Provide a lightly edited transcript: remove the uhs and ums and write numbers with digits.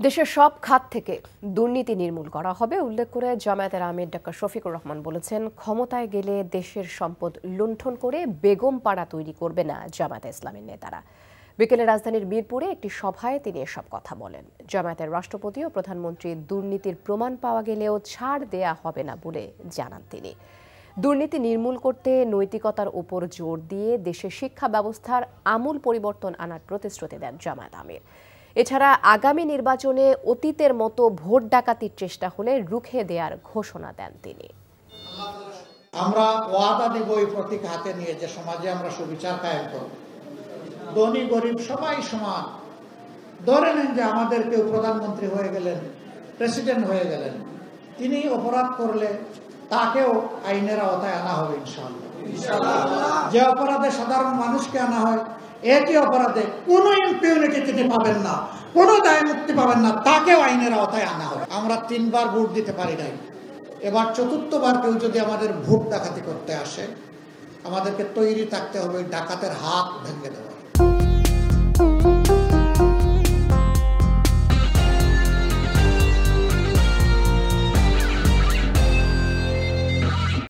দেশের সব খাত থেকে দুর্নীতি নির্মূল করা হবে উল্লেখ করে জামায়াতের আমির ডা শফিকুর রহমান বলেছেন, ক্ষমতায় গেলে দেশের সম্পদ লুণ্ঠন করে বেগম পাড়া তৈরি করবে না জামায়াতে ইসলামীর নেতারা। বিকেলে রাজধানীর মিরপুরে একটি সভায় তিনি এসব কথা বলেন। জামায়াতের রাষ্ট্রপতি ও প্রধানমন্ত্রী দুর্নীতির প্রমাণ পাওয়া গেলেও ছাড় দেয়া হবে না বলে জানান তিনি। দুর্নীতি নির্মূল করতে নৈতিকতার উপর জোর দিয়ে দেশের শিক্ষা ব্যবস্থার আমূল পরিবর্তন আনার প্রতিশ্রুতি দেন জামায়াত আমির। এছাড়া আগামী নির্বাচনে অতীতের মতো ভোট ডাকাতির চেষ্টা হলে রুখে দেওয়ার ঘোষণা দেন তিনি। আমরা ওয়াদা দিব এই প্রতীক হাতে নিয়ে যে সমাজে আমরা সুবিচার কায়েম করব, ধনী গরিব সবাই সমান। ধরে নেন যে আমাদের কেউ প্রধানমন্ত্রী হয়ে গেলেন, প্রেসিডেন্ট হয়ে গেলেন, তিনি অপরাধ করলে তাকেও আইনের আওতায় আনা হবে ইনশাআল্লাহ। যে অপরাধে সাধারণ মানুষকে আনা হয়, একই অপরাধে কোনো ইম্পিউনিটি তিনি পাবেন না, কোনো দায় মুক্তি পাবেন না, তাকেও আইনের আওতায় আনা হবে। আমরা 3 বার ভোট দিতে পারি নাই, এবার 4র্থবার কেউ যদি আমাদের ভোট ডাকাতি করতে আসে, আমাদেরকে তৈরি থাকতে হবে ডাকাতের হাত ভেঙে দেওয়ার।